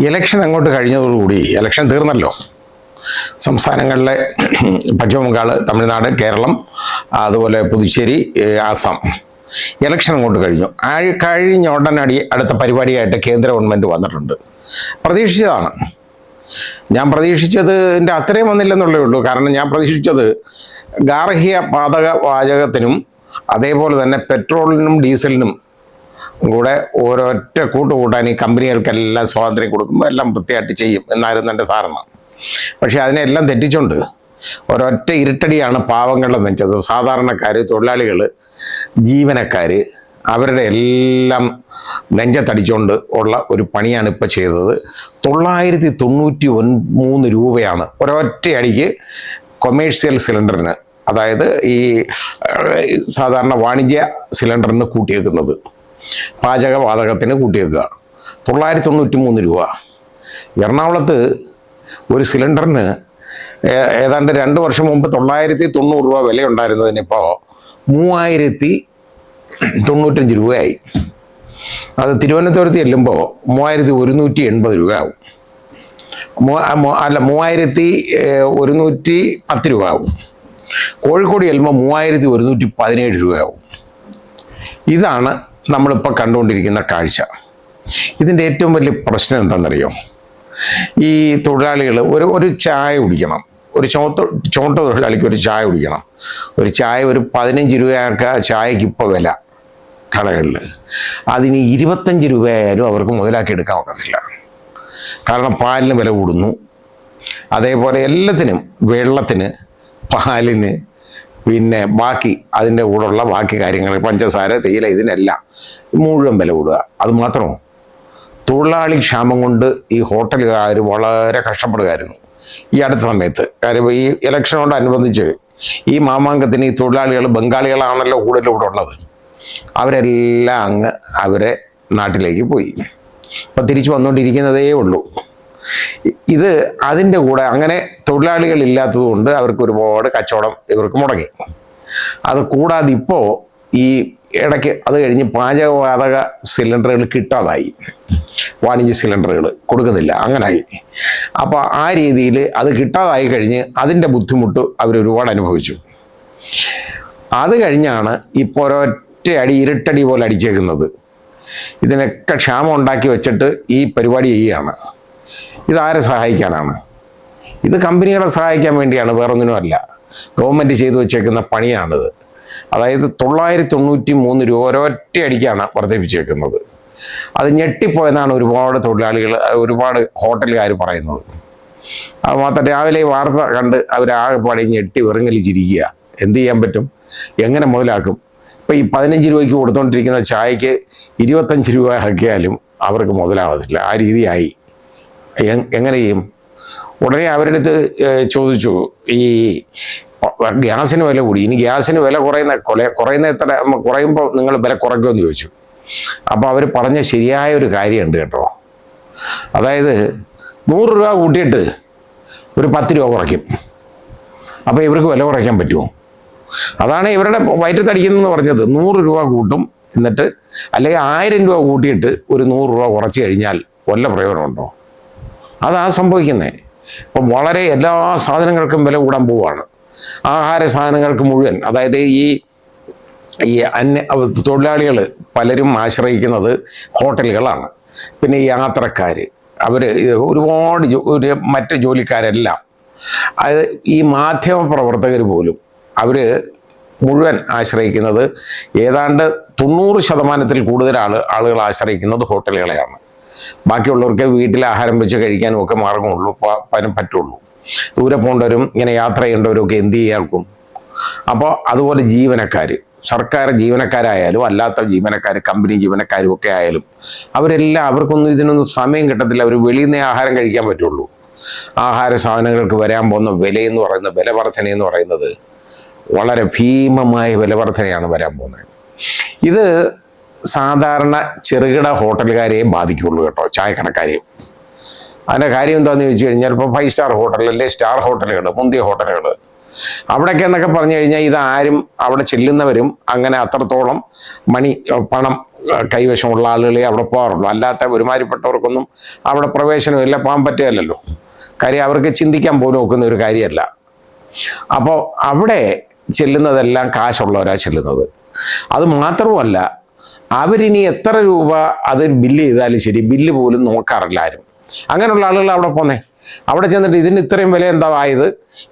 Election അങ്ങോട്ട് കഴിഞ്ഞതോടുകൂടി, election തീർന്നല്ലോ, സംസ്ഥാനങ്ങളിലെ പശ്ചിമ ബംഗാൾ, തമിഴ്നാട്, കേരളം, അതുപോലെ പുതുച്ചേരി, ആസാം, ഇലക്ഷൻ അങ്ങോട്ട് കഴിഞ്ഞു. കഴിഞ്ഞ ഉടനടി അടുത്ത പരിപാടിയായിട്ട് കേന്ദ്ര ഗവൺമെൻറ് വന്നിട്ടുണ്ട്. പ്രതീക്ഷിച്ചതാണ്. ഞാൻ പ്രതീക്ഷിച്ചതിൻ്റെ അത്രയും വന്നില്ലെന്നുള്ളേ ഉള്ളൂ. കാരണം ഞാൻ പ്രതീക്ഷിച്ചത് ഗാർഹിക പാചക വാചകത്തിനും അതേപോലെ തന്നെ പെട്രോളിനും ഡീസലിനും കൂടെ ഓരോറ്റ കൂട്ടാൻ ഈ കമ്പനികൾക്കെല്ലാം സ്വാതന്ത്ര്യം കൊടുക്കുമ്പോൾ എല്ലാം വൃത്തിയായിട്ട് ചെയ്യും എന്നായിരുന്നു എൻ്റെ ധാരണ. പക്ഷേ അതിനെല്ലാം തെറ്റിച്ചുകൊണ്ട് ഒരൊറ്റ ഇരുട്ടടിയാണ് പാവങ്ങളുടെ നെഞ്ചത്. സാധാരണക്കാർ, തൊഴിലാളികൾ, ജീവനക്കാർ, അവരുടെ എല്ലാം നെഞ്ചത്തടിച്ചുകൊണ്ട് ഉള്ള ഒരു പണിയാണ് ഇപ്പോൾ ചെയ്തത്. 993 രൂപയാണ് ഒരൊറ്റ അടിക്ക് കൊമേഴ്സ്യൽ സിലിണ്ടറിന്, അതായത് ഈ സാധാരണ വാണിജ്യ സിലിണ്ടറിന് കൂട്ടിയേക്കുന്നത്, പാചകവാതകത്തിന് കൂട്ടിയേക്കുക 993 രൂപ. എറണാകുളത്ത് ഒരു സിലിണ്ടറിന് ഏതാണ്ട് 2 വർഷം മുമ്പ് 990 രൂപ വിലയുണ്ടായിരുന്നതിനിപ്പോൾ 3095 രൂപയായി. അത് തിരുവനന്തപുരത്ത് ചെല്ലുമ്പോൾ 3180 രൂപയാവും. അല്ല, 3110 രൂപയാവും. കോഴിക്കോട് ചെല്ലുമ്പോൾ 3117 രൂപയാവും. ഇതാണ് നമ്മളിപ്പോൾ കണ്ടുകൊണ്ടിരിക്കുന്ന കാഴ്ച. ഇതിൻ്റെ ഏറ്റവും വലിയ പ്രശ്നം എന്താണെന്നറിയോ? ഈ തൊഴിലാളികൾ ഒരു ചായ കുടിക്കണം, ഒരു ചോട്ട തൊഴിലാളിക്ക് ഒരു ചായ കുടിക്കണം. ഒരു ചായ ഒരു 15 രൂപയൊക്കെ ചായക്ക് ഇപ്പോൾ വില കടകളിൽ. അതിന് 25 രൂപയായാലും അവർക്ക് മുതലാക്കി എടുക്കാൻ ഒക്കത്തില്ല. കാരണം പാലിന് വില കൂടുന്നു, അതേപോലെ എല്ലാത്തിനും, വെള്ളത്തിന്, പാലിന്, പിന്നെ ബാക്കി അതിൻ്റെ കൂടെയുള്ള ബാക്കി കാര്യങ്ങൾ, പഞ്ചസാര, തേയില, ഇതിനെല്ലാം മുഴുവൻ വില കൂടുക. അതുമാത്രമോ, തൊഴിലാളി ക്ഷാമം കൊണ്ട് ഈ ഹോട്ടലുകാർ വളരെ കഷ്ടപ്പെടുകയായിരുന്നു ഈ അടുത്ത സമയത്ത്. കാര്യം ഈ ഇലക്ഷനോടനുബന്ധിച്ച് ഈ മാമാങ്കത്തിന് ഈ തൊഴിലാളികൾ, ബംഗാളികളാണല്ലോ കൂടുതൽ ഇവിടെ ഉള്ളത്, അവരെല്ലാം അങ്ങ് അവരെ നാട്ടിലേക്ക് പോയി. അപ്പം തിരിച്ചു വന്നുകൊണ്ടിരിക്കുന്നതേ ഉള്ളൂ. ഇത് അതിൻ്റെ കൂടെ അങ്ങനെ തൊഴിലാളികൾ ഇല്ലാത്തത് കൊണ്ട് അവർക്ക് ഒരുപാട് കച്ചവടം ഇവർക്ക് മുടങ്ങി. അത് കൂടാതെ ഇപ്പോൾ ഈ ഇടയ്ക്ക് അത് കഴിഞ്ഞ് പാചകവാതക സിലിണ്ടറുകൾ കിട്ടാതായി, വാണിജ്യ സിലിണ്ടറുകൾ കൊടുക്കുന്നില്ല, അങ്ങനായി. അപ്പോൾ ആ രീതിയിൽ അത് കിട്ടാതായി കഴിഞ്ഞ് അതിൻ്റെ ബുദ്ധിമുട്ട് അവരൊരുപാട് അനുഭവിച്ചു. അത് കഴിഞ്ഞാണ് ഇപ്പോൾ ഒരൊറ്റ അടി, ഇരുട്ടടി പോലെ അടിച്ചേക്കുന്നത്. ഇതിനൊക്കെ ക്ഷാമം ഉണ്ടാക്കി വെച്ചിട്ട് ഈ പരിപാടി ചെയ്യുകയാണ്. ഇതാരെ സഹായിക്കാനാണ്? ഇത് കമ്പനികളെ സഹായിക്കാൻ വേണ്ടിയാണ്, വേറൊന്നിനുമല്ല. ഗവൺമെൻറ് ചെയ്തു വെച്ചേക്കുന്ന പണിയാണിത്. അതായത് 993 രൂപ ഒരൊറ്റ അടിക്കാണ് വർദ്ധിപ്പിച്ചേക്കുന്നത്. അത് ഞെട്ടിപ്പോയെന്നാണ് ഒരുപാട് തൊഴിലാളികൾ, ഒരുപാട് ഹോട്ടലുകാർ പറയുന്നത്. അത് മാത്രം രാവിലെ ഈ വാർത്ത കണ്ട് അവരാകെപ്പാടെ ഞെട്ടി വിറങ്ങലിച്ചിരിക്കുക. എന്ത് ചെയ്യാൻ പറ്റും? എങ്ങനെ മുതലാക്കും? ഇപ്പം ഈ 15 രൂപയ്ക്ക് കൊടുത്തുകൊണ്ടിരിക്കുന്ന ചായക്ക് 25 രൂപ ആക്കിയാലും അവർക്ക് മുതലാവത്തില്ല. ആ രീതിയായി. എങ്ങനെ ചെയ്യും? ഉടനെ അവരുടെ അടുത്ത് ചോദിച്ചു, ഈ ഗ്യാസിന് വില കൂടി, ഇനി ഗ്യാസിന് വില കുറയുന്ന എത്ര കുറയുമ്പോൾ നിങ്ങൾ വില കുറയ്ക്കുമെന്ന് ചോദിച്ചു. അപ്പോൾ അവർ പറഞ്ഞ ശരിയായ ഒരു കാര്യമുണ്ട് കേട്ടോ. അതായത് 100 രൂപ കൂട്ടിയിട്ട് ഒരു 10 രൂപ കുറയ്ക്കും. അപ്പോൾ ഇവർക്ക് വില കുറയ്ക്കാൻ പറ്റുമോ? അതാണ് ഇവരുടെ വയറ്റത്തടിക്കുന്നതെന്ന് പറഞ്ഞത്. 100 രൂപ കൂട്ടും, എന്നിട്ട് അല്ലെങ്കിൽ 1000 രൂപ കൂട്ടിയിട്ട് ഒരു 100 രൂപ കുറച്ച് കഴിഞ്ഞാൽ വല്ല പ്രയോജനമുണ്ടോ? അതാ സംഭവിക്കുന്നത്. ഇപ്പം വളരെ എല്ലാ സാധനങ്ങൾക്കും വില കൂടാൻ പോവുകയാണ്. ആഹാര സാധനങ്ങൾക്ക് മുഴുവൻ, അതായത് ഈ തൊഴിലാളികൾ പലരും ആശ്രയിക്കുന്നത് ഹോട്ടലുകളാണ്. പിന്നെ ഈ യാത്രക്കാർ, അവർ ഒരുപാട് മറ്റ് ജോലിക്കാരെല്ലാം, അതായത് ഈ മാധ്യമ പ്രവർത്തകർ പോലും, അവർ മുഴുവൻ ആശ്രയിക്കുന്നത്, ഏതാണ്ട് 90% കൂടുതൽ ആളുകൾ ആശ്രയിക്കുന്നത് ഹോട്ടലുകളെയാണ്. ബാക്കിയുള്ളവർക്ക് വീട്ടിൽ ആഹാരം വെച്ച് കഴിക്കാനും ഒക്കെ മാർഗമുള്ളൂ, പറ്റുള്ളൂ. ദൂരെ പോകേണ്ടവരും ഇങ്ങനെ യാത്ര ചെയ്യേണ്ടവരും ഒക്കെ എന്ത് ചെയ്യാക്കും? അപ്പോൾ അതുപോലെ ജീവനക്കാർ, സർക്കാർ ജീവനക്കാരായാലും അല്ലാത്ത ജീവനക്കാർ, കമ്പനി ജീവനക്കാരും ഒക്കെ ആയാലും, അവർക്കൊന്നും ഇതിനൊന്നും സമയം കിട്ടത്തില്ല. അവർ വെളിയിൽ നിന്നേ ആഹാരം കഴിക്കാൻ പറ്റുള്ളൂ. ആഹാര സാധനങ്ങൾക്ക് വരാൻ പോകുന്ന വിലയെന്ന് പറയുന്നത്, വില വർധനയെന്ന് പറയുന്നത് വളരെ ഭീമമായ വില വർധനയാണ് വരാൻ പോകുന്നത്. ഇത് സാധാരണ ചെറുകിട ഹോട്ടലുകാരെയും ബാധിക്കുള്ളൂ കേട്ടോ, ചായക്കടക്കാരെയും. അതിൻ്റെ കാര്യം എന്താണെന്ന് ചോദിച്ചു കഴിഞ്ഞാൽ, ഇപ്പോൾ 5 സ്റ്റാർ ഹോട്ടൽ, അല്ലെ സ്റ്റാർ ഹോട്ടലുകൾ, മുന്തിയ ഹോട്ടലുകൾ, അവിടെയൊക്കെ എന്നൊക്കെ പറഞ്ഞു കഴിഞ്ഞാൽ ഇതാരും അവിടെ ചെല്ലുന്നവരും അങ്ങനെ അത്രത്തോളം പണം കൈവശമുള്ള ആളുകളെ അവിടെ പോകാറുള്ളൂ. അല്ലാത്ത ഒരുമാതിരിപ്പെട്ടവർക്കൊന്നും അവിടെ പ്രവേശനമില്ല, പോകാൻ പറ്റുകയല്ലോ. കാര്യം അവർക്ക് ചിന്തിക്കാൻ പോലും ഒക്കുന്ന ഒരു കാര്യമല്ല. അപ്പോൾ അവിടെ ചെല്ലുന്നതെല്ലാം കാശുള്ളവരാ ചെല്ലുന്നത്. അത് മാത്രവുമല്ല, അവരിനി എത്ര രൂപ അത് ബില്ല് ചെയ്താലും ശരി, ബില്ല് പോലും നോക്കാറില്ല ആരും. അങ്ങനെയുള്ള ആളുകൾ അവിടെ പോന്നേ. അവിടെ ചെന്നിട്ട് ഇതിന് ഇത്രയും വില എന്താ ആയത്,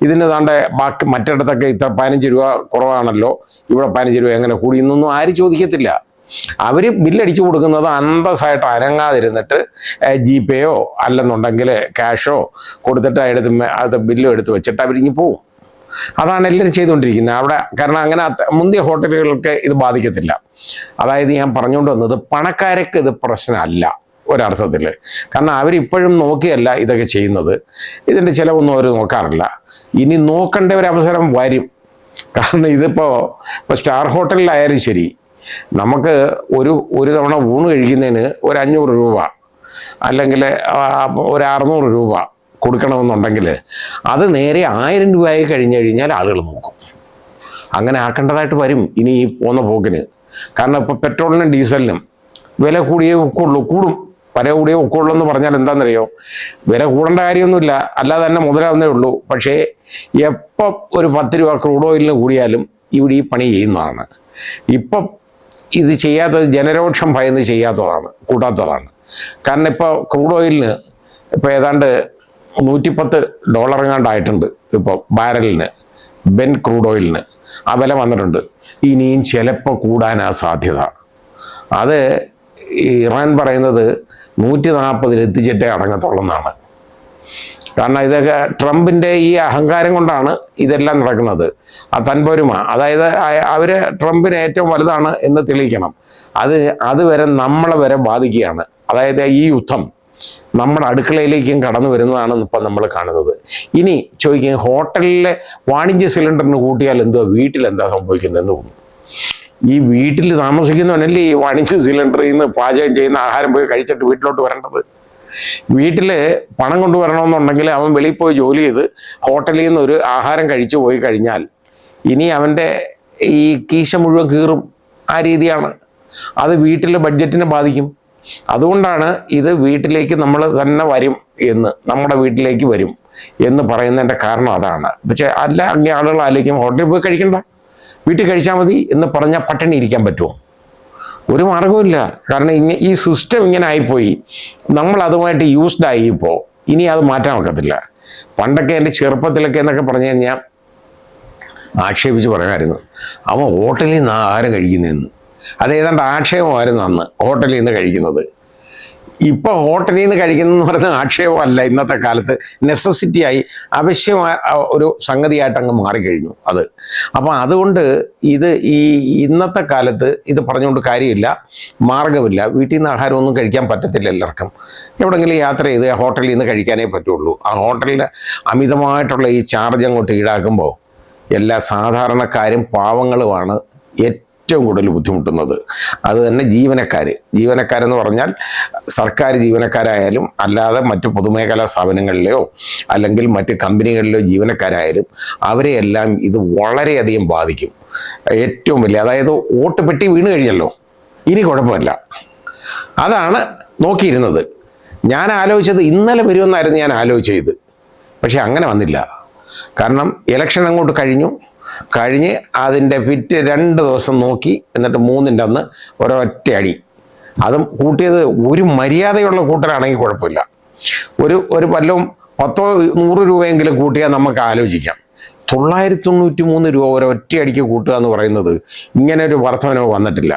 ഇതിന് താണ്ടെ ബാക്കി മറ്റിടത്തൊക്കെ ഇത്ര 15 രൂപ കുറവാണല്ലോ, ഇവിടെ 15 രൂപ എങ്ങനെ കൂടി, ഇന്നൊന്നും ആരും ചോദിക്കത്തില്ല. അവർ ബില്ലടിച്ചു കൊടുക്കുന്നത് അന്തസ്സായിട്ട് അനങ്ങാതിരുന്നിട്ട് GPayയോ അല്ലെന്നുണ്ടെങ്കിൽ ക്യാഷോ കൊടുത്തിട്ട് അത് ബില്ലും എടുത്ത് വെച്ചിട്ട് അവരിങ്ങി പോവും. അതാണ് എല്ലാവരും ചെയ്തുകൊണ്ടിരിക്കുന്നത് അവിടെ. കാരണം അങ്ങനെ മുന്തിയ ഹോട്ടലുകൾക്ക് ഇത് ബാധിക്കത്തില്ല. അതായത് ഞാൻ പറഞ്ഞുകൊണ്ട് വന്നത്, പണക്കാർക്ക് ഇത് പ്രശ്നമല്ല ഒരർത്ഥത്തിൽ. കാരണം അവരിപ്പോഴും നോക്കിയല്ല ഇതൊക്കെ ചെയ്യുന്നത്. ഇതിൻ്റെ ചിലവൊന്നും അവർ നോക്കാറില്ല. ഇനി നോക്കേണ്ട ഒരു അവസരം വരും. കാരണം ഇപ്പോൾ സ്റ്റാർ ഹോട്ടലിലായാലും ശരി, നമുക്ക് ഒരു തവണ ഊണ് കഴിക്കുന്നതിന് ഒരു 500 രൂപ അല്ലെങ്കിൽ ഒരു 600 രൂപ കൊടുക്കണമെന്നുണ്ടെങ്കിൽ അത് നേരെ 1000 രൂപയായി കഴിഞ്ഞാൽ ആളുകൾ നോക്കും. അങ്ങനെ ആക്കേണ്ടതായിട്ട് വരും ഇനി ഈ പോകുന്ന പോക്കിന്. കാരണം ഇപ്പോൾ പെട്രോളിനും ഡീസലിനും വില കൂടിയേ ഒക്കുള്ളൂ, കൂടും. വില കൂടിയേ ഒക്കുള്ളൂ എന്ന് പറഞ്ഞാൽ എന്താണെന്നറിയോ, വില കൂടേണ്ട കാര്യമൊന്നുമില്ല, അല്ലാതെ തന്നെ മുതലാവുന്നേ ഉള്ളൂ. പക്ഷേ എപ്പം ഒരു 10 രൂപ ക്രൂഡ് ഓയിലിന് കൂടിയാലും ഇവിടെ ഈ പണി ചെയ്യുന്നതാണ്. ഇപ്പം ഇത് ചെയ്യാത്തത് ജനരോക്ഷം ഭയന്ന് ചെയ്യാത്തതാണ്, കൂട്ടാത്തതാണ്. കാരണം ഇപ്പോൾ ക്രൂഡ് ഓയിലിന് ഇപ്പോൾ ഏതാണ്ട് $110 എങ്ങാണ്ടായിട്ടുണ്ട് ഇപ്പോൾ ബാരലിന്, ബെൻ ക്രൂഡ് ഓയിലിന് ആ വില വന്നിട്ടുണ്ട്. ഇനിയും ചിലപ്പോൾ കൂടാനാ സാധ്യത. അത് ഇറാൻ പറയുന്നത് 140 എത്തിച്ചിട്ടേ അടങ്ങത്തുള്ളെന്നാണ്. കാരണം ഇതൊക്കെ ട്രംപിൻ്റെ ഈ അഹങ്കാരം കൊണ്ടാണ് ഇതെല്ലാം നടക്കുന്നത്. ആ തൻപോരുമ, അതായത് അവർ ട്രംപിന് ഏറ്റവും വലുതാണ് എന്ന് തെളിയിക്കണം. അതുവരെ നമ്മളെ വരെ ബാധിക്കുകയാണ്. അതായത് ഈ യുദ്ധം നമ്മുടെ അടുക്കളയിലേക്കും കടന്നു വരുന്നതാണ് ഇപ്പം നമ്മൾ കാണുന്നത്. ഇനി ചോദിക്കുക, ഹോട്ടലിലെ വാണിജ്യ സിലിണ്ടറിന് കൂട്ടിയാൽ എന്തോ വീട്ടിലെന്താ സംഭവിക്കുന്നതെന്ന് തോന്നുന്നു. ഈ വീട്ടിൽ താമസിക്കുന്നവനല്ലേ ഈ വാണിജ്യ സിലിണ്ടറിൽ നിന്ന് പാചകം ചെയ്യുന്ന ആഹാരം പോയി കഴിച്ചിട്ട് വീട്ടിലോട്ട് വരേണ്ടത്. വീട്ടിൽ പണം കൊണ്ടുവരണമെന്നുണ്ടെങ്കിൽ അവൻ വെളിയിൽ പോയി ജോലി ചെയ്ത് ഹോട്ടലിൽ നിന്ന് ഒരു ആഹാരം കഴിച്ചു പോയി കഴിഞ്ഞാൽ ഇനി അവൻ്റെ ഈ കീശ മുഴുവൻ കീറും. ആ രീതിയാണ്. അത് വീട്ടിലെ ബഡ്ജറ്റിനെ ബാധിക്കും. അതുകൊണ്ടാണ് ഇത് വീട്ടിലേക്ക് നമ്മൾ തന്നെ വരും എന്ന്, നമ്മുടെ വീട്ടിലേക്ക് വരും എന്ന് പറയുന്നതിൻ്റെ കാരണം അതാണ്. പക്ഷേ അല്ല, അങ്ങനെ ആളുകൾ ആലോചിക്കും ഹോട്ടലിൽ പോയി കഴിക്കണ്ട, വീട്ടിൽ കഴിച്ചാൽ മതി എന്ന് പറഞ്ഞാൽ പട്ടിണി ഇരിക്കാൻ പറ്റുമോ? ഒരു മാർഗവുമില്ല. കാരണം ഈ സിസ്റ്റം ഇങ്ങനെ ആയിപ്പോയി, നമ്മൾ അതുമായിട്ട് യൂസ്ഡായി. ഇപ്പോൾ ഇനി അത് മാറ്റാൻ ഒക്കത്തില്ല. പണ്ടൊക്കെ എൻ്റെ ചെറുപ്പത്തിലൊക്കെ എന്നൊക്കെ പറഞ്ഞു കഴിഞ്ഞാൽ ആക്ഷേപിച്ച് പറയുമായിരുന്നു, അവൻ ഹോട്ടലിൽ നിന്ന് ആഹാരം കഴിക്കുന്നതെന്ന്. അത് ഏതാണ്ട് ആക്ഷേപമായിരുന്നു അന്ന് ഹോട്ടലിൽ നിന്ന് കഴിക്കുന്നത്. ഇപ്പോൾ ഹോട്ടലിൽ നിന്ന് കഴിക്കുന്നതെന്ന് പറയുന്നത് ആക്ഷേപമല്ല, ഇന്നത്തെ കാലത്ത് നെസസിറ്റിയായി, ആവശ്യമായ ഒരു സംഗതിയായിട്ട് അങ്ങ് മാറിക്കഴിഞ്ഞു അത്. അപ്പം അതുകൊണ്ട് ഈ ഇന്നത്തെ കാലത്ത് ഇത് പറഞ്ഞുകൊണ്ട് കാര്യമില്ല, മാർഗമില്ല. വീട്ടിൽ നിന്ന് ആഹാരമൊന്നും കഴിക്കാൻ പറ്റത്തില്ല എല്ലാവർക്കും. എവിടെയെങ്കിലും യാത്ര ചെയ്ത് ഹോട്ടലിൽ നിന്ന് കഴിക്കാനേ പറ്റുള്ളൂ. ആ ഹോട്ടലിൽ അമിതമായിട്ടുള്ള ഈ ചാർജ് അങ്ങോട്ട് ഈടാക്കുമ്പോൾ എല്ലാ സാധാരണക്കാരും പാവങ്ങളുമാണ് ഏറ്റവും കൂടുതൽ ബുദ്ധിമുട്ടുന്നത്. അത് തന്നെ ജീവനക്കാരെന്ന് പറഞ്ഞാൽ സർക്കാർ ജീവനക്കാരായാലും അല്ലാതെ മറ്റ് പൊതുമേഖലാ സ്ഥാപനങ്ങളിലെയോ അല്ലെങ്കിൽ മറ്റ് കമ്പനികളിലെയോ ജീവനക്കാരായാലും അവരെയെല്ലാം ഇത് വളരെയധികം ബാധിക്കും. ഏറ്റവും വലിയ, അതായത് വോട്ട് പെട്ടി വീണ് കഴിഞ്ഞല്ലോ, ഇനി കുഴപ്പമില്ല. അതാണ് നോക്കിയിരുന്നത്. ഞാൻ ആലോചിച്ചത് ഇന്നലെ വരുമെന്നായിരുന്നു ഞാൻ ആലോചിച്ചത്. പക്ഷെ അങ്ങനെ വന്നില്ല. കാരണം ഇലക്ഷൻ അങ്ങോട്ട് കഴിഞ്ഞ് അതിൻ്റെ പിറ്റ് 2 ദിവസം നോക്കി, എന്നിട്ട് 3ൻ്റെ അന്ന് ഒരൊറ്റ അടി. അതും കൂട്ടിയത് ഒരു മര്യാദയുള്ള കൂട്ടരാണെങ്കിൽ കുഴപ്പമില്ല. ഒരു വല്ലതും 10-100 രൂപയെങ്കിലും കൂട്ടിയാൽ നമുക്ക് ആലോചിക്കാം. 993 രൂപ ഒരൊറ്റ അടിക്ക് കൂട്ടുക എന്ന് പറയുന്നത് ഇങ്ങനെ ഒരു വർധനവ് വന്നിട്ടില്ല.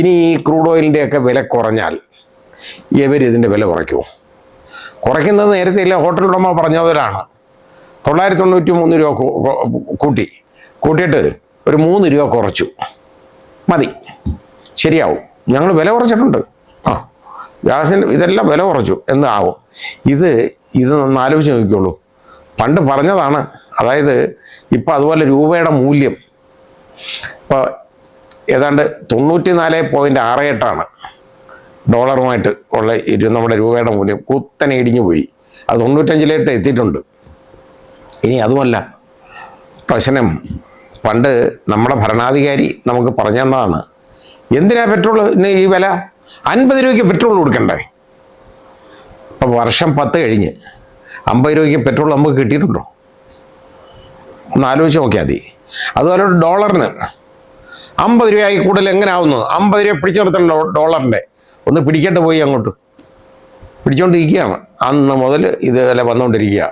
ഇനി ഈ ക്രൂഡ് ഓയിലിൻ്റെയൊക്കെ വില കുറഞ്ഞാൽ ഇതിൻ്റെ വില കുറയ്ക്കുമോ? കുറയ്ക്കുന്നത് നേരത്തെ ഇല്ല, ഹോട്ടൽ ഉടമ പറഞ്ഞവരാണ്. 993 രൂപ കൂട്ടിയിട്ട് ഒരു 3 രൂപ കുറച്ചു മതി, ശരിയാവും. ഞങ്ങൾ വില കുറച്ചിട്ടുണ്ട്, ഗ്യാസിൻ്റെ ഇതെല്ലാം വില കുറച്ചു എന്ന് ആവും. ഇതൊന്ന് ആലോചിച്ച് നോക്കിക്കോളൂ. പണ്ട് പറഞ്ഞതാണ്. അതായത് ഇപ്പം അതുപോലെ രൂപയുടെ മൂല്യം ഇപ്പോൾ ഏതാണ്ട് 94.68 ഡോളറുമായിട്ട് ഉള്ള നമ്മുടെ രൂപയുടെ മൂല്യം കുത്തനെ ഇടിഞ്ഞു പോയി. അത് 95 എത്തിയിട്ടുണ്ട്. ഇനി അതുമല്ല പ്രശ്നം, പണ്ട് നമ്മുടെ ഭരണാധികാരി നമുക്ക് പറഞ്ഞു തന്നതാണ്, എന്തിനാ പെട്രോളിന് ഈ വില? 50 രൂപയ്ക്ക് പെട്രോൾ കൊടുക്കണ്ടേ? ഇപ്പം വർഷം 10 കഴിഞ്ഞ് 50 രൂപയ്ക്ക് പെട്രോൾ നമുക്ക് കിട്ടിയിട്ടുണ്ടോ? ഒന്ന് ആലോചിച്ച് നോക്കിയാൽ മതി. അതുപോലെ ഡോളറിന് 50 രൂപയായി കൂടുതൽ എങ്ങനെ ആവുന്നു? 50 രൂപ പിടിച്ചു നിർത്തണം ഡോളറിൻ്റെ. ഒന്ന് പിടിക്കട്ടെ, പോയി അങ്ങോട്ട് പിടിച്ചുകൊണ്ടിരിക്കുകയാണ്. അന്ന് മുതൽ ഇതുപോലെ വന്നുകൊണ്ടിരിക്കുക,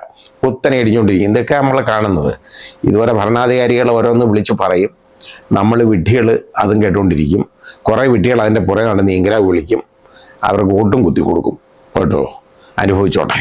കുത്തനെ ഇടിഞ്ഞുകൊണ്ടിരിക്കും. ഇതൊക്കെ നമ്മൾ കാണുന്നത്. ഇതുപോലെ ഭരണാധികാരികൾ ഓരോന്ന് വിളിച്ച് പറയും, നമ്മൾ വിഡ്ഢികൾ അതും കേട്ടുകൊണ്ടിരിക്കും. കുറേ വിഡ്ഢികൾ അതിൻ്റെ പുറകെ നടന്ന് നീങ്കരാ വിളിക്കും, അവർക്ക് വോട്ടും കുത്തി കൊടുക്കും. കേട്ടോ, അനുഭവിച്ചോട്ടെ.